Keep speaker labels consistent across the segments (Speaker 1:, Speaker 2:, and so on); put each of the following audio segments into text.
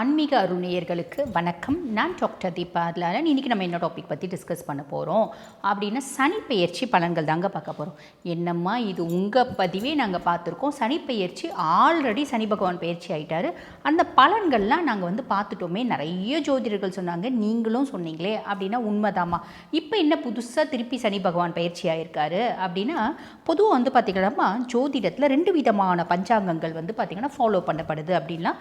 Speaker 1: ஆன்மீக அருணியர்களுக்கு வணக்கம். நான் டாக்டர் தீபா அதலால் இன்றைக்கி நம்ம என்ன டாபிக் பற்றி டிஸ்கஸ் பண்ண போகிறோம் அப்படின்னா சனி பெயர்ச்சி பலன்கள் தாங்க பார்க்க போகிறோம். என்னம்மா இது உங்கள் பதிவே நாங்கள் பார்த்துருக்கோம். சனி பெயர்ச்சி ஆல்ரெடி சனி பகவான் பெயர்ச்சி ஆகிட்டார். அந்த பலன்கள்லாம் நாங்கள் பார்த்துட்டோமே. நிறைய ஜோதிடர்கள் சொன்னாங்க, நீங்களும் சொன்னீங்களே அப்படின்னா உண்மைதாம்மா. இப்போ என்ன புதுசாக திருப்பி சனி பகவான் பயிற்சி ஆகியிருக்காரு அப்படின்னா, பொதுவாக பார்த்திங்கன்னா ஜோதிடத்தில் 2 விதமான பஞ்சாங்கங்கள் பார்த்திங்கன்னா ஃபாலோ பண்ணப்படுது. அப்படின்னா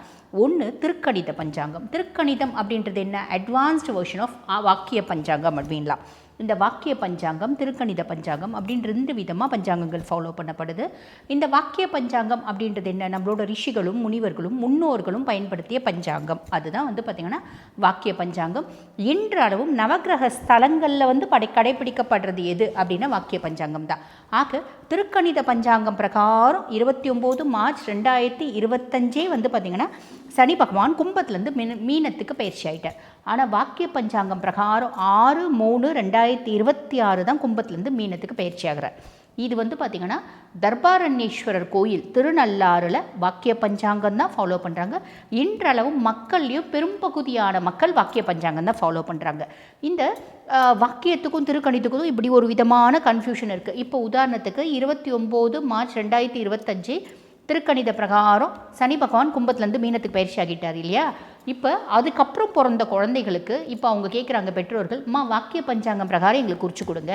Speaker 1: ஒன்று திருக்கணித பஞ்சாங்கம். திருக்கணிதம் அப்படின்றது என்ன? அட்வான்ஸ்டு வெர்ஷன் ஆஃப் வாக்கிய பஞ்சாங்கம் அப்படின்லாம். இந்த வாக்கிய பஞ்சாங்கம், திருக்கணித பஞ்சாங்கம் அப்படின்னு 2 விதமாக பஞ்சாங்கங்கள் ஃபாலோ பண்ணப்படுது. இந்த வாக்கிய பஞ்சாங்கம் அப்படின்றது என்ன? நம்மளோட ரிஷிகளும் முனிவர்களும் முன்னோர்களும் பயன்படுத்திய பஞ்சாங்கம். அதுதான் பார்த்திங்கன்னா வாக்கிய பஞ்சாங்கம். இன்றளவும் நவகிரக ஸ்தலங்களில் கடைபிடிக்கப்படுறது எது அப்படின்னா வாக்கிய பஞ்சாங்கம் தான். ஆக திருக்கணித பஞ்சாங்கம் பிரகாரம் 29 மார்ச் 2025 பார்த்திங்கன்னா சனி பகவான் கும்பத்துலேருந்து மீனத்துக்கு பயிற்சி ஆகிட்டார். ஆனால் வாக்கிய பஞ்சாங்கம் பிரகாரம் 6/3/2026 தான் கும்பத்துலேருந்து மீனத்துக்கு பயிற்சி ஆகிறார். இது பார்த்திங்கன்னா தர்பாரண்யேஸ்வரர் கோயில் திருநள்ளாறில் வாக்கிய பஞ்சாங்கம் தான் ஃபாலோ பண்ணுறாங்க. இன்றளவும் மக்கள்லேயும் பெரும்பகுதியான மக்கள் வாக்கிய பஞ்சாங்கம் தான் ஃபாலோ பண்ணுறாங்க. இந்த வாக்கியத்துக்கும் திருக்கணித்துக்கும் இப்படி ஒரு விதமான கன்ஃபியூஷன் இருக்குது. இப்போ உதாரணத்துக்கு 29 மார்ச் 2025 திருக்கணித பிரகாரம் சனி பகவான் கும்பத்துலேருந்து மீனத்துக்கு பயிற்சி ஆகிட்டார் இல்லையா? இப்போ அதுக்கப்புறம் பிறந்த குழந்தைகளுக்கு இப்போ அவங்க கேட்குறாங்க பெற்றோர்கள், வாக்கிய பஞ்சாங்கம் பிரகாரம் எங்களுக்கு குறித்து கொடுங்க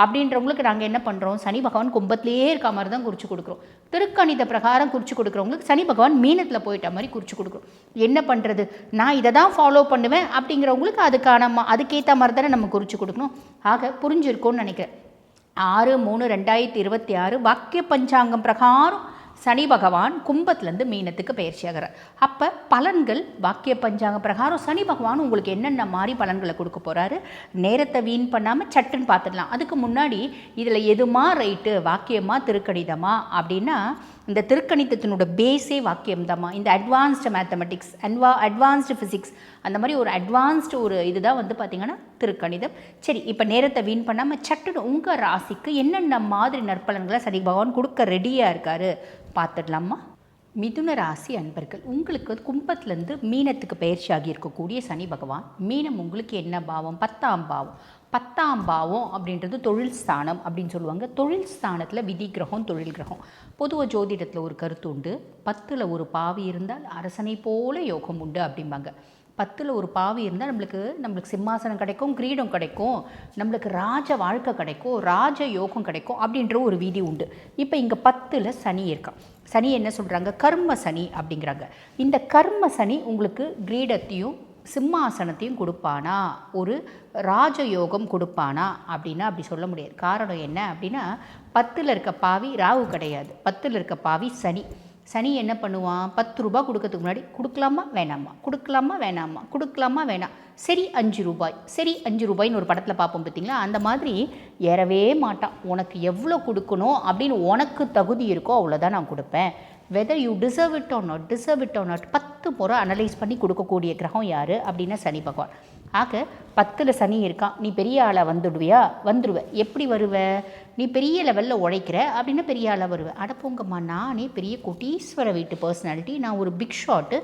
Speaker 1: அப்படின்றவங்களுக்கு நாங்கள் என்ன பண்ணுறோம்? சனி பகவான் கும்பத்திலேயே இருக்க மாதிரி தான் குறித்து கொடுக்குறோம். திருக்கணித பிரகாரம் குறித்து கொடுக்குறவங்களுக்கு சனி பகவான் மீனத்தில் போயிட்ட மாதிரி குறித்து கொடுக்குறோம். என்ன பண்ணுறது? நான் இதை தான் ஃபாலோ பண்ணுவேன் அப்படிங்கிறவங்களுக்கு அதுக்கேற்ற மாதிரி தானே நம்ம குறித்து கொடுக்கணும். ஆக புரிஞ்சிருக்கோன்னு நினைக்கிறேன். 6/3/2026 வாக்கிய பஞ்சாங்கம் பிரகாரம் சனி பகவான் கும்பத்துலேருந்து மீனத்துக்கு பயிற்சி ஆகிறார். அப்போ பலன்கள் வாக்கிய பஞ்சாங்க பிரகாரம் சனி பகவான் உங்களுக்கு என்னென்ன மாதிரி பலன்களை கொடுக்க போகிறாரு, நேரத்தை வீண் பண்ணாமல் சட்டுன்னு பார்த்துடலாம். அதுக்கு முன்னாடி இதில் எதுமா ரைட்டு, வாக்கியமா திருக்கணிதமா அப்படின்னா, இந்த திருக்கணிதத்தினோட பேஸே வாக்கியம்தாம்மா. இந்த அட்வான்ஸ்டு மேத்தமெட்டிக்ஸ், அட்வான்ஸ்டு ஃபிசிக்ஸ், அந்த மாதிரி ஒரு அட்வான்ஸ்டு ஒரு இதுதான் பார்த்திங்கன்னா திருக்கணிதம். சரி, இப்போ நேரத்தை வீண் பண்ணாமல் சட்டுன்னு உங்கள் ராசிக்கு என்னென்ன மாதிரி நற்பலன்களை சனி பகவான் கொடுக்க ரெடியாக இருக்காரு பார்த்துடலாமா? மிதுன ராசி அன்பர்கள், உங்களுக்கு கும்பத்துலேருந்து மீனத்துக்கு பயிற்சி ஆகி இருக்கக்கூடிய சனி பகவான், மீனம் உங்களுக்கு என்ன பாவம்? 10ஆம் பாவம். 10ஆம் பாவம் அப்படின்றது தொழில் ஸ்தானம் அப்படின்னு சொல்லுவாங்க. தொழில் ஸ்தானத்தில் விதி கிரகம், தொழில் கிரகம். பொதுவாக ஜோதிடத்தில் ஒரு கருத்து உண்டு, 10ல் ஒரு பாவி இருந்தால் அரசனை போல யோகம் உண்டு அப்படிம்பாங்க. 10ல் ஒரு பாவி இருந்தால் நம்மளுக்கு சிம்மாசனம் கிடைக்கும், கிரீடம் கிடைக்கும், நம்மளுக்கு ராஜ வாழ்க்கை கிடைக்கும், ராஜ யோகம் கிடைக்கும் அப்படின்ற ஒரு விதி உண்டு. இப்போ இங்கே 10ல் சனி இருக்கான். சனி என்ன சொல்கிறாங்க? கர்ம சனி அப்படிங்கிறாங்க. இந்த கர்ம சனி உங்களுக்கு கிரீடத்தையும் சிம்மாசனத்தையும் கொடுப்பானா, ஒரு ராஜயோகம் கொடுப்பானா அப்படின்னா அப்படி சொல்ல முடியாது. காரணம் என்ன அப்படின்னா, 10ல் இருக்க பாவி ராகு கிடையாது, 10ல் இருக்க பாவி சனி. சனி என்ன பண்ணுவான்? 10 ரூபா கொடுக்கறதுக்கு முன்னாடி கொடுக்கலாமா வேணாமா, கொடுக்கலாமா வேணாமா, கொடுக்கலாமா வேணாம், சரி 5 ரூபாய், சரி 5 ரூபாய்னு ஒரு படத்தில் பார்ப்போம் பார்த்தீங்களா? அந்த மாதிரி ஏறவே மாட்டான். உனக்கு எவ்வளோ கொடுக்கணும் அப்படின்னு உனக்கு தகுதி இருக்கோ அவ்வளோதான் நான் கொடுப்பேன். Whether you deserve it or not, 10 முறை அனலைஸ் பண்ணி கொடுக்கக்கூடிய கிரகம் யார் அப்படின்னா சனி பகவான். ஆக 10ல் சனி இருக்கான். நீ பெரிய ஆளாக வந்துடுவ. எப்படி வருவ? நீ பெரிய லெவலில் உழைக்கிற அப்படின்னா பெரிய ஆளாக வருவேன். அடப்போங்கம்மா, நானே பெரிய கோட்டீஸ்வர வீட்டு பர்சனாலிட்டி, நான் ஒரு பிக் ஷாட்டு,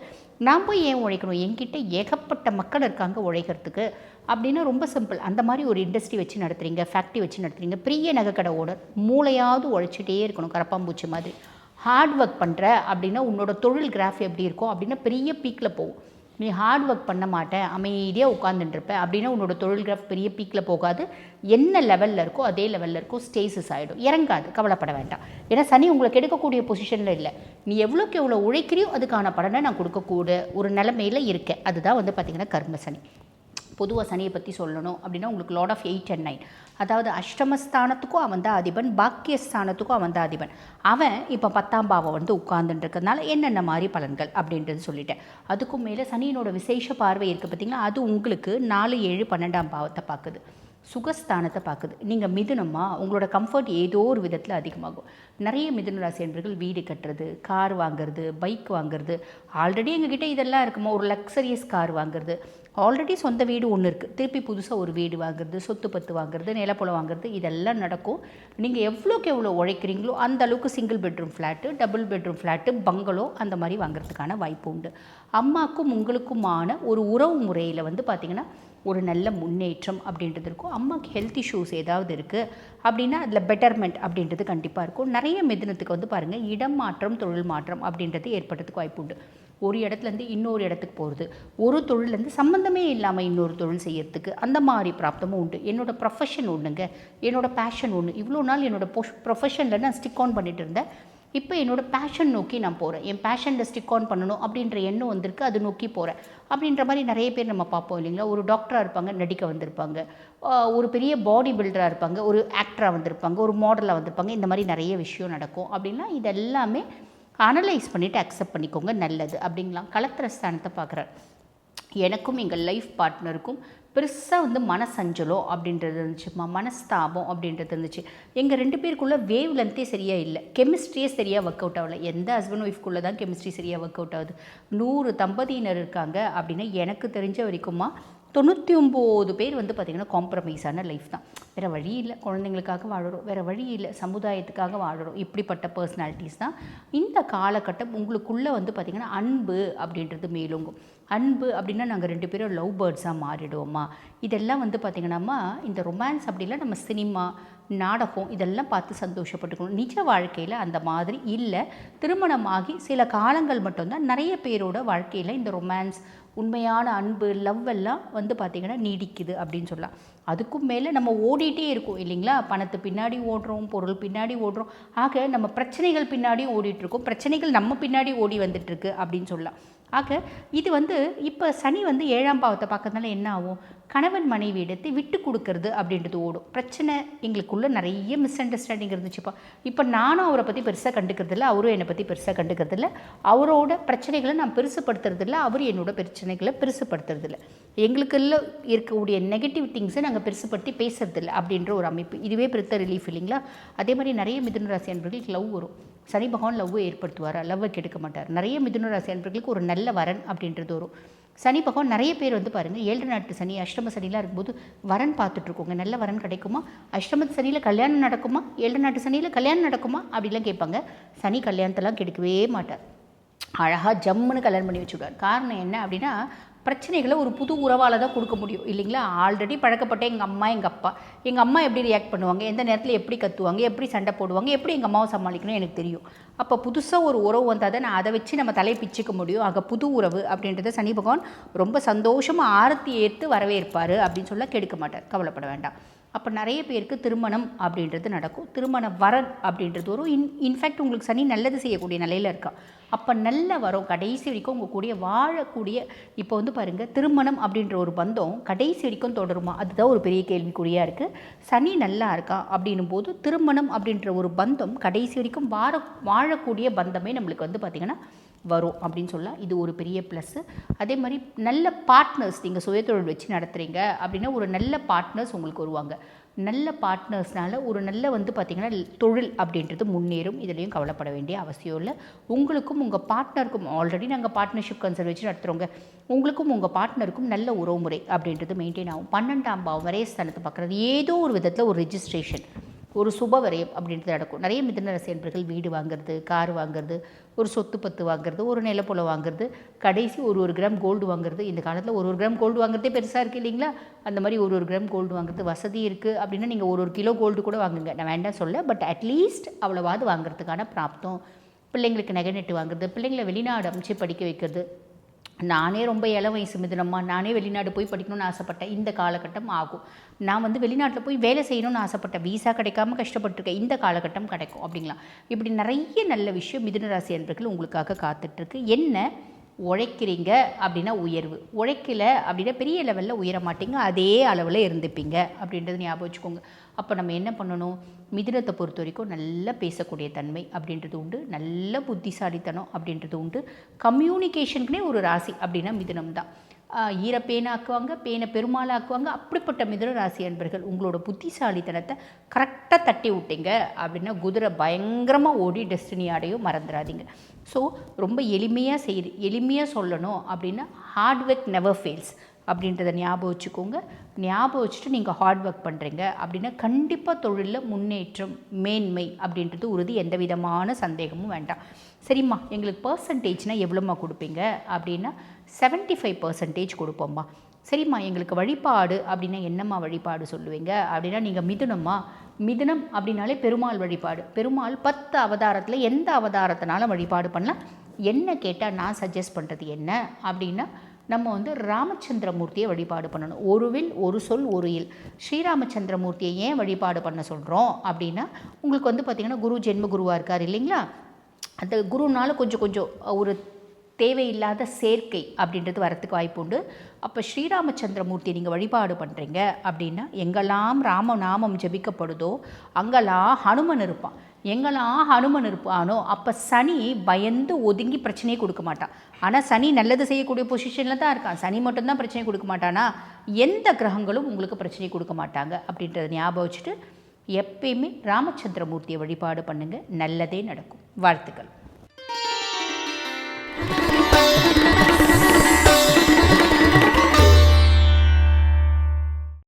Speaker 1: நான் போய் ஏன் உழைக்கணும்? என்கிட்ட ஏகப்பட்ட மக்கள் இருக்காங்க உழைக்கிறதுக்கு அப்படின்னா ரொம்ப சிம்பிள். அந்த மாதிரி ஒரு இண்டஸ்ட்ரி வச்சு நடத்துகிறீங்க, ஃபேக்ட்ரி வச்சு நடத்துகிறீங்க, பெரிய நகைக்கடை ஓனர், மூளையாவது உழைச்சிட்டே இருக்கணும் கரப்பாம்பூச்சி மாதிரி. ஹார்ட் ஒர்க் பண்ணுற அப்படின்னா உன்னோட தொழில் கிராஃப் எப்படி இருக்கும் அப்படின்னா பெரிய பீக்கில் போகும். நீ ஹார்ட் ஒர்க் பண்ண மாட்டேன், அமைதியாக உட்காந்துட்டுருப்பேன் அப்படின்னா உன்னோட தொழில் கிராஃப் பெரிய பீக்கில் போகாது. என்ன லெவலில் இருக்கோ அதே லெவலில் இருக்கோ, ஸ்டேசஸ் ஆகிடும், இறங்காது. கவலைப்பட வேண்டாம். ஏன்னா சனி உங்களுக்கு எடுக்கக்கூடிய பொசிஷனில் இல்லை. நீ எவ்வளோக்கு எவ்வளோ உழைக்கிறியோ அதுக்கான பலனை நான் கொடுக்கக்கூடிய ஒரு நிலைமையில் இருக்கேன். அதுதான் பார்த்திங்கன்னா கர்ம சனி. பொதுவாக சனியை பற்றி சொல்லணும் அப்படின்னா உங்களுக்கு லார்ட் ஆஃப் 8 and 9, அதாவது அஷ்டமஸ்தானத்துக்கும் அவன் தான் அதிபன், பாக்கியஸ்தானத்துக்கும் அவன் தான் அதிபன். அவன் இப்போ 10ஆம் பாவம் உட்கார்ந்துட்டுருக்கிறதுனால என்னென்ன மாதிரி பலன்கள் அப்படின்றது சொல்லிட்டேன். அதுக்கும் மேலே சனியினோட விசேஷ பார்வை இருக்குது பார்த்திங்களா? அது உங்களுக்கு 4, 7, 12ஆம் பாவத்தை பார்க்குது. சுகஸ்தானத்தை பார்க்குது. நீங்கள் மிதுனமா உங்களோட கம்ஃபர்ட் ஏதோ ஒரு விதத்தில் அதிகமாகும். நிறைய மிதுன ராசி என்பர்கள் வீடு கட்டுறது, கார் வாங்குறது, பைக் வாங்குறது, ஆல்ரெடி எங்ககிட்ட இதெல்லாம் இருக்குமா, ஒரு லக்ஸரியஸ் கார் வாங்குறது, ஆல்ரெடி சொந்த வீடு ஒன்று இருக்குது, திருப்பி புதுசாக ஒரு வீடு வாங்குறது, சொத்து பத்து வாங்குறது, நிலப்புலம் வாங்குறது, இதெல்லாம் நடக்கும். நீங்கள் எவ்வளோக்கு எவ்வளோ உழைக்கிறீங்களோ அந்த அளவுக்கு single bedroom flat, double bedroom flat, பங்களோ அந்த மாதிரி வாங்குறதுக்கான வாய்ப்பு உண்டு. அம்மாக்கும் உங்களுக்குமான ஒரு உறவு முறையில் வந்து பார்த்திங்கன்னா ஒரு நல்ல முன்னேற்றம் அப்படின்றது இருக்கும். அம்மாவுக்கு ஹெல்த் இஷ்யூஸ் ஏதாவது இருக்குது அப்படின்னா அதில் பெட்டர்மெண்ட் அப்படின்றது கண்டிப்பாக இருக்கும். நிறைய மிதுனத்துக்கு வந்து பாருங்கள் இடம் மாற்றம், தொழில் மாற்றம் அப்படின்றது ஏற்படுறதுக்கு வாய்ப்பு உண்டு. ஒரு இடத்துலேருந்து இன்னொரு இடத்துக்கு போகிறது, ஒரு தொழிலேருந்து சம்மந்தமே இல்லாமல் இன்னொரு தொழில் செய்யறதுக்கு, அந்த மாதிரி பிராப்தமும் உண்டு. என்னோடய ப்ரொஃபஷன் ஒன்றுங்க, என்னோடய பேஷன் ஒன்று. இவ்வளோ நாள் என்னோடய ப்ரொஃபஷனில் நான் ஸ்டிக் ஆன் பண்ணிட்டு இருந்தேன். இப்போ என்னோடய பேஷன் நோக்கி நான் போகிறேன், என் பேஷனில் ஸ்டிக் ஆன் பண்ணணும் அப்படின்ற எண்ணம் வந்திருக்கு, அது நோக்கி போகிறேன் அப்படின்ற மாதிரி நிறைய பேர் நம்ம பார்ப்போம் இல்லைங்களா. ஒரு டாக்டராக இருப்பாங்க, நடிக்க வந்திருப்பாங்க, ஒரு பெரிய பாடி பில்டராக இருப்பாங்க, ஒரு ஆக்டராக வந்திருப்பாங்க, ஒரு மாடலாக வந்திருப்பாங்க. இந்த மாதிரி நிறைய விஷயம் நடக்கும். அப்படின்னா இதெல்லாமே அனலைஸ் பண்ணிவிட்டு அக்செப்ட் பண்ணிக்கோங்க, நல்லது அப்படிங்களாம். கலத்திர ஸ்தானத்தை பார்க்குறேன். எனக்கும் எங்கள் லைஃப் பார்ட்னருக்கும் பெருசாக வந்து மனசஞ்சலம் அப்படின்றது இருந்துச்சுமா, மனஸ்தாபம் அப்படின்றது இருந்துச்சு. எங்கள் 2 பேருக்குள்ளே வேவ் லென்த்தே சரியாக இல்லை, கெமிஸ்ட்ரியே சரியாக ஒர்க் அவுட் ஆகலை. எந்த ஹஸ்பண்ட் ஒய்ஃப்குள்ளே தான் கெமிஸ்ட்ரி சரியாக ஒர்க் அவுட் ஆகுது. 100 தம்பதியினர் இருக்காங்க அப்படின்னா எனக்கு தெரிஞ்ச வரைக்குமா 99 பேர் வந்து பார்த்திங்கன்னா காம்ப்ரமைஸான லைஃப் தான். வேறு வழி இல்லை, குழந்தைங்களுக்காக வாழுறோம், வேறு வழி இல்லை, சமுதாயத்துக்காக வாழுறோம். இப்படிப்பட்ட பர்சனாலிட்டிஸ் தான். இந்த காலகட்டம் உங்களுக்குள்ளே வந்து பார்த்திங்கன்னா அன்பு அப்படின்றது மேலோங்கும். அன்பு அப்படின்னா நாங்கள் 2 பேரும் லவ் பேர்ட்ஸாக மாறிடுவோமா. இதெல்லாம் வந்து பார்த்திங்கன்னாமா இந்த ரொமான்ஸ் அப்படிலாம் நம்ம சினிமா, நாடகம் இதெல்லாம் பார்த்து சந்தோஷப்பட்டுக்கணும். நிஜ வாழ்க்கையில் அந்த மாதிரி இல்லை. திருமணமாகி சில காலங்கள் மட்டும்தான் நிறைய பேரோட வாழ்க்கையில் இந்த ரொமான்ஸ், உண்மையான அன்பு, லவ் எல்லாம் வந்து பார்த்திங்கன்னா நீடிக்குது அப்படின்னு சொல்லலாம். அதுக்கும் மேலே நம்ம ஓடிட்டே இருக்கோம் இல்லைங்களா. பணத்து பின்னாடி ஓடுறோம், பொருள் பின்னாடி ஓடுறோம். ஆக நம்ம பிரச்சனைகள் பின்னாடியும் ஓடிட்டுருக்கோம், பிரச்சனைகள் நம்ம பின்னாடி ஓடி வந்துட்டுருக்கு அப்படின்னு சொல்லலாம். ஆக இது வந்து இப்போ சனி வந்து 7ஆம் பாவத்தை பார்க்கறதுனால என்ன ஆகும், கணவன் மனைவி இடத்தை விட்டு கொடுக்கறது அப்படின்றது ஓடும். பிரச்சனை எங்களுக்குள்ளே நிறைய மிஸ் அண்டர்ஸ்டாண்டிங் இருந்துச்சுப்பா. இப்போ நானும் அவரை பற்றி பெருசாக கண்டுக்கிறதில்ல, அவரும் என்னை பற்றி பெருசாக கண்டுக்கிறதில்ல. அவரோட பிரச்சனைகளை நான் பெருசுப்படுத்துறதில்ல, அவர் என்னோட பிரச்சனைகளை பெருசுப்படுத்துறதில்ல. எங்களுக்குள்ள இருக்கக்கூடிய நெகட்டிவ் திங்ஸை நாங்கள் பெருசுப்படுத்தி பேசுறதில்ல அப்படின்ற ஒரு அமைப்பு. இதுவே பெருத்த ரிலீஃப் இல்லைங்களா. அதே மாதிரி நிறைய மிதுன ராசி அன்பர்களுக்கு லவ் வரும். சனி பகவான் லவ்வை ஏற்படுத்துவார், லவ்வை கெடுக்க மாட்டார். நிறைய மிதுன ராசி அன்பர்களுக்கு ஒரு நல்ல வரன் அப்படின்றது வரும். சனி பகவான் நிறைய பேர் வந்து பாருங்கள் 7 நாட்டு சனி, அஷ்டம சனிலாம் இருக்கும்போது வரன் பார்த்துட்ருக்கோங்க, நல்ல வரன் கிடைக்குமா, அஷ்டமத்து சனியில் கல்யாணம் நடக்குமா, 7 நாட்டு சனியில் கல்யாணம் நடக்குமா அப்படிலாம் கேட்பாங்க. சனி கல்யாணத்தெல்லாம் கெடுக்கவே மாட்டார், அழகாக ஜம்முன்னு கல்யாணம் பண்ணி வச்சுவிடுவார். காரணம் என்ன அப்படின்னா பிரச்சனைகளை ஒரு புது உறவால் தான் கொடுக்க முடியும் இல்லைங்களா. ஆல்ரெடி பழக்கப்பட்ட எங்கள் அம்மா, எங்கள் அப்பா, எங்கள் அம்மா எப்படி ரியாக்ட் பண்ணுவாங்க, எந்த நேரத்தில் எப்படி கத்துவாங்க, எப்படி சண்டை போடுவாங்க, எப்படி எங்கள் அம்மாவை சமாளிக்கணும் எனக்கு தெரியும். அப்போ புதுசாக ஒரு உறவு வந்தால் தான் நான் அதை வச்சு நம்ம தலையை பிச்சுக்க முடியும். ஆக புது உறவு அப்படின்றத சனி பகவான் ரொம்ப சந்தோஷமாக ஆரத்தி ஏற்று வரவேற்பார் அப்படின்னு சொல்ல கெடுக்க மாட்டார், கவலைப்பட வேண்டாம். அப்போ நிறைய பேருக்கு திருமணம் அப்படின்றது நடக்கும், திருமண வரன் அப்படின்றது வரும். இன்ஃபேக்ட் உங்களுக்கு சனி நல்லது செய்யக்கூடிய நிலையில் இருக்கா. அப்போ நல்ல வரும், கடைசி வரைக்கும் உங்கள் கூடிய வாழக்கூடிய. இப்போ வந்து பாருங்கள், திருமணம் அப்படின்ற ஒரு பந்தம் கடைசி வரைக்கும் தொடருமா, அதுதான் ஒரு பெரிய கேள்விக்குறியாக இருக்குது. சனி நல்லா இருக்கா அப்படின்னும் போது திருமணம் அப்படின்ற ஒரு பந்தம் கடைசி வரைக்கும் வாழக்கூடிய பந்தமே நம்மளுக்கு வந்து பார்த்திங்கன்னா வரும் அப்படின்னு சொல்லலாம். இது ஒரு பெரிய ப்ளஸ்ஸு. அதே மாதிரி நல்ல பார்ட்னர்ஸ், நீங்கள் சுயதொழில் வச்சு நடத்துகிறீங்க அப்படின்னா ஒரு நல்ல பார்ட்னர்ஸ் உங்களுக்கு வருவாங்க. நல்ல பார்ட்னர்ஸ்னால ஒரு நல்ல வந்து பார்த்திங்கன்னா தொழில் அப்படின்றது முன்னேறும். இதுலேயும் கவலைப்பட வேண்டிய அவசியம் இல்லை. உங்களுக்கும் உங்கள் பார்ட்னருக்கும், ஆல்ரெடி நாங்கள் பார்ட்னர்ஷிப் கன்சர்ட் வச்சு நடத்துகிறோங்க, உங்களுக்கும் உங்கள் பார்ட்னருக்கும் நல்ல உறவுமுறை அப்படின்றது மெயின்டைன் ஆகும். 12ஆம் பாவம் வரைய ஸ்தானத்தை பார்க்குறது ஏதோ ஒரு விதத்தில் ஒரு ரெஜிஸ்ட்ரேஷன், ஒரு சுப வரையம் அப்படின்றது நடக்கும். நிறைய மிதுன ராசி அன்பர்கள் வீடு வாங்குறது, கார் வாங்குறது, ஒரு சொத்து பத்து வாங்குறது, ஒரு நிலப்புலம் வாங்குறது, கடைசி ஒரு கிராம் கோல்டு வாங்குறது. இந்த காலத்தில் ஒரு கிராம் கோல்டு வாங்குறதே பெருசாக இருக்குது இல்லைங்களா. அந்த மாதிரி ஒரு கிராம் கோல்டு வாங்குறது வசதி இருக்குது அப்படின்னா நீங்கள் ஒரு கிலோ கோல்டு கூட வாங்குங்க, நான் வேண்டாம் சொல்ல. பட் அட்லீஸ்ட் அவ்வளோவாது வாங்குறதுக்கான பிராப்தம். பிள்ளைங்களுக்கு நகை நட்டு வாங்குறது, பிள்ளைங்களை வெளிநாடு அமைச்சு படிக்க வைக்கிறது. நானே ரொம்ப இளம் வயசு மிதுனம்மா, நானே வெளிநாடு போய் படிக்கணும்னு ஆசைப்பட்டேன். இந்த காலகட்டம் ஆகும். நான் வந்து வெளிநாட்டில் போய் வேலை செய்யணும்னு ஆசைப்பட்டேன், வீசா கிடைக்காம கஷ்டப்பட்டுருக்கேன். இந்த காலகட்டம் கிடைக்கும் அப்படிங்களா. இப்படி நிறைய நல்ல விஷயம் மிதுன ராசி அன்பர்கள் உங்களுக்காக காத்துட்ருக்கு. என்ன உழைக்கிறீங்க அப்படின்னா உயர்வு, உழைக்கல அப்படின்னா பெரிய லெவலில் உயர மாட்டீங்க, அதே அளவில் இருந்துப்பீங்க அப்படின்றது ஞாபகம் வச்சுக்கோங்க. அப்போ நம்ம என்ன பண்ணணும், மிதுனத்தை பொறுத்த வரைக்கும் நல்லா பேசக்கூடிய தன்மை அப்படின்றது உண்டு, நல்ல புத்திசாலித்தனம் அப்படின்றது உண்டு. கம்யூனிகேஷனுக்குனே ஒரு ராசி அப்படின்னா மிதுனம் தான். ஈரப்பேனாக்குவாங்க, பேனை பெருமாளாக்குவாங்க. அப்படிப்பட்ட மிதுன ராசி அன்பர்கள் உங்களோட புத்திசாலித்தனத்தை கரெக்டாக தட்டி விட்டீங்க அப்படின்னா குதிரை பயங்கரமாக ஓடி டெஸ்டினி அடையும், மறந்துடாதீங்க. ஸோ ரொம்ப எளிமையாக சொல்லணும் அப்படின்னா ஹார்ட் ஒர்க் நெவர் ஃபெயில்ஸ் அப்படின்றத ஞாபகம் வச்சுக்கோங்க. ஞாபகம் வச்சுட்டு நீங்கள் ஹார்ட் ஒர்க் பண்ணுறீங்க அப்படின்னா கண்டிப்பாக தொழிலில் முன்னேற்றம், மேன்மை அப்படின்றது உறுதி, எந்த விதமான சந்தேகமும் வேண்டாம். சரிம்மா, எங்களுக்கு பர்சன்டேஜ்னால் எவ்வளோம்மா கொடுப்பீங்க அப்படின்னா 75% கொடுப்போம்மா. சரிம்மா, எங்களுக்கு வழிபாடு அப்படின்னா என்னம்மா வழிபாடு சொல்லுவீங்க அப்படின்னா நீங்கள் மிதுனம் அப்படின்னாலே பெருமாள் வழிபாடு. பெருமாள் 10 அவதாரத்தில் எந்த அவதாரத்தினாலும் வழிபாடு பண்ணலாம். என்ன கேட்டால் நான் சஜஸ்ட் பண்ணுறது என்ன அப்படின்னா நம்ம ராமச்சந்திரமூர்த்தியை வழிபாடு பண்ணணும். ஒரு வில் ஒரு சொல் ஒரு இல். ஸ்ரீராமச்சந்திரமூர்த்தியை ஏன் வழிபாடு பண்ண சொல்கிறோம் அப்படின்னா உங்களுக்கு பார்த்திங்கன்னா குரு ஜென்ம குருவாக இருக்கார் இல்லைங்களா, அந்த குருனால கொஞ்சம் ஒரு தேவையில்லாத சேர்க்கை அப்படின்றது வரத்துக்கு வாய்ப்பு உண்டு. அப்போ ஸ்ரீராமச்சந்திரமூர்த்தியை நீங்கள் வழிபாடு பண்ணுறீங்க அப்படின்னா எங்கெல்லாம் ராம நாமம் ஜபிக்கப்படுதோ அங்கெல்லாம் ஹனுமன் இருப்பான். எங்கெல்லாம் ஹனுமன் இருப்பானோ அப்போ சனி பயந்து ஒதுங்கி பிரச்சனையே கொடுக்க மாட்டான். ஆனால் சனி நல்லது செய்யக்கூடிய பொசிஷனில் தான் இருக்கான். சனி மட்டும்தான் பிரச்சனை கொடுக்க மாட்டானா, எந்த கிரகங்களும் உங்களுக்கு பிரச்சனை கொடுக்க மாட்டாங்க அப்படின்றத ஞாபகம் வச்சுட்டு எப்பயுமே ராமச்சந்திரமூர்த்தியை வழிபாடு பண்ணுங்கள், நல்லதே நடக்கும். வாழ்த்துக்கள்.